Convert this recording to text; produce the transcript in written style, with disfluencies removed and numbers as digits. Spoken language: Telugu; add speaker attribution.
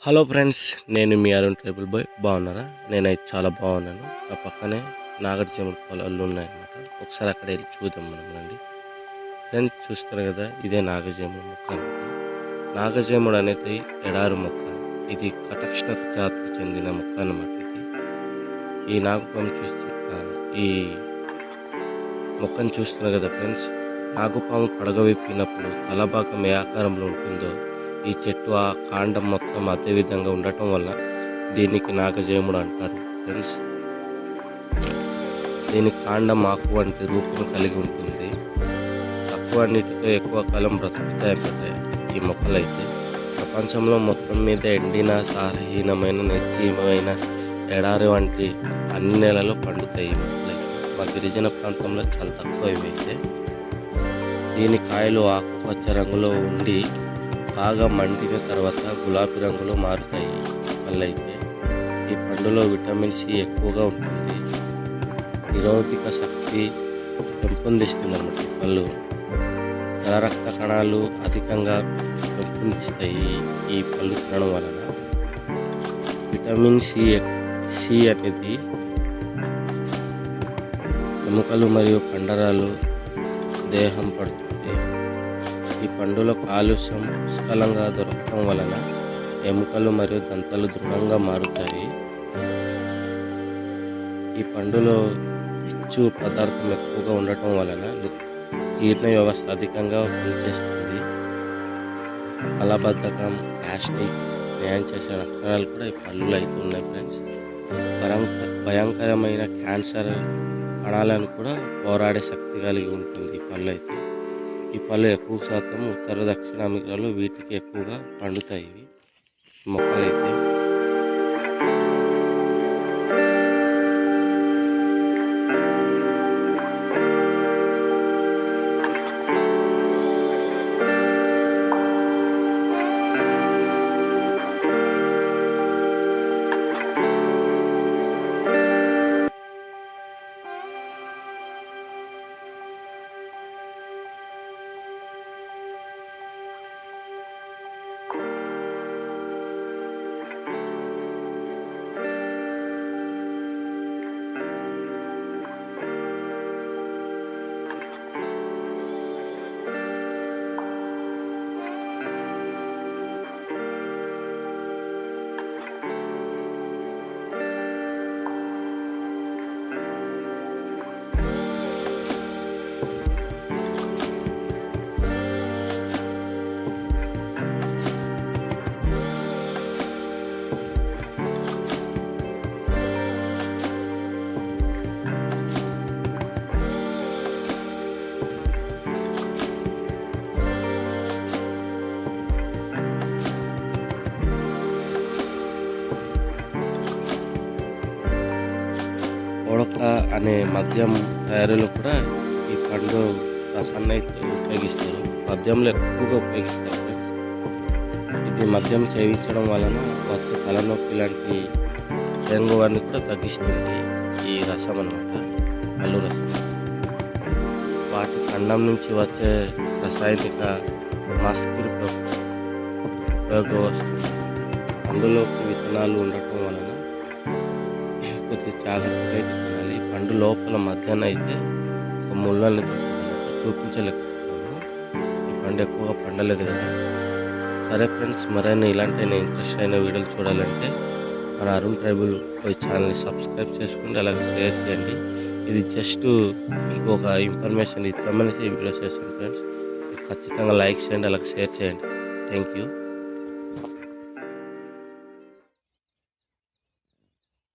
Speaker 1: హలో ఫ్రెండ్స్, నేను మీ అరుణ్ ట్రైబల్ బాయ్. బాగున్నారా? నేనైతే చాలా బాగున్నాను. ఆ పక్కనే నాగార్జున పొలాలు ఉన్నాయన్నమాట. ఒకసారి అక్కడ వెళ్ళి చూద్దాం మనం రండి. ఫ్రెండ్స్, చూస్తారు కదా, ఇదే నాగజేముడు మొక్క అనమాట. నాగజేముడు అనేది ఎడారు మొక్క. ఇది కటక్షణ జాతికి చెందిన మొక్క అన్నమాట. ఈ నాగపాము ఈ మొక్కను చూస్తున్నారు కదా ఫ్రెండ్స్. నాగుపాము పడగ విప్పినప్పుడు తల భాగం ఏ ఆకారంలో ఉంటుందో ఈ చెట్టు ఆ కాండం మొత్తం అదే విధంగా ఉండటం వల్ల దీనికి నాగజేముడు అంటారు ఫ్రెండ్స్. దీని కాండం ఆకు వంటి రూపం కలిగి ఉంటుంది. తక్కువ నీటితో ఎక్కువ కాలం బ్రతుకుతాయన్నమాట ఈ మొక్కలైతే. ప్రపంచంలో మొత్తం మీద ఎండిన, సారహీనమైన, నిర్జీవమైన ఎడారి వంటి అన్ని నెలల్లో పండుతాయి ఈ మొక్కలైతే. మా గిరిజన ప్రాంతంలో చాలా తక్కువ ఇవైతే. దీని కాయలు ఆకుపచ్చ రంగులో ఉండి బాగా మండిన తర్వాత గులాబీ రంగులో మారుతాయి పళ్ళైతే. ఈ పండులో విటమిన్ సి ఎక్కువగా ఉంటుంది. నిరోధక శక్తి పెంపొందిస్తుంది అన్నమాట ఈ పళ్ళు. తెల్ల రక్త కణాలు అధికంగా పెంపొందిస్తాయి ఈ పళ్ళు తినడం వలన. విటమిన్ సి అనేది ఎముకలు మరియు కండరాలు దేహం పడుతుంది. ఈ పండులో కాలుష్యం పుష్కలంగా దొరకటం వలన ఎముకలు మరియు దంతాలు దృఢంగా మారుతాయి. ఈ పండులో పిచ్చు పదార్థం ఎక్కువగా ఉండటం వలన జీర్ణ వ్యవస్థ అధికంగా పనిచేస్తుంది. మలబద్ధకం, గ్యాస్ట్రిక్ నయం చేసే లక్షణాలు కూడా ఈ పళ్ళులో అయితే ఉన్నాయి ఫ్రెండ్స్. భయంకరమైన క్యాన్సర్ కణాలను కూడా పోరాడే శక్తి కలిగి ఉంటుంది ఈ పళ్ళు అయితే. ఈ పళ్ళు ఎక్కువ శాతం ఉత్తర దక్షిణ అమెరికాలో వీటికి ఎక్కువగా పండుతాయి ఇవి మొక్కలైతే. ఓడక అనే మద్యం తయారీలో కూడా ఈ పండు రసాన్ని అయితే ఉపయోగిస్తారు. మద్యంలో ఎక్కువగా ఉపయోగిస్తారు ఫ్రెండ్స్. ఇది మద్యం సేవించడం వలన వచ్చే తలనొప్పి లాంటి డెంగ్యూని కూడా తగ్గిస్తుంది ఈ రసం అన్నమాట, పళ్ళు రసం. వాటి ఖండం నుంచి వచ్చే రసాయనిక మాస్కిల్ ఉపయోగం వస్తుంది. పండులోకి విత్తనాలు ఉండటం వలన కొద్దిగా జాగ్రత్తగా అయితే తినాలి. పండు లోపల మధ్యాహ్నం అయితే ఒక ముళ్ళని చూపించలేకపోతున్నాను. ఈ పండు ఎక్కువగా పండలేదు కదా. సరే ఫ్రెండ్స్, మరైనా ఇలాంటి ఇంట్రెస్ట్ అయిన వీడియోలు చూడాలంటే మన అరుణ్ ట్రైబల్ ఛానల్ని సబ్స్క్రైబ్ చేసుకోండి, అలాగే షేర్ చేయండి. ఇది జస్ట్ మీకు ఒక ఇన్ఫర్మేషన్ ఇద్దామనేసి ఈ వీడియో చేస్తాను ఫ్రెండ్స్. ఖచ్చితంగా లైక్ చేయండి, అలాగే షేర్ చేయండి. Thank you.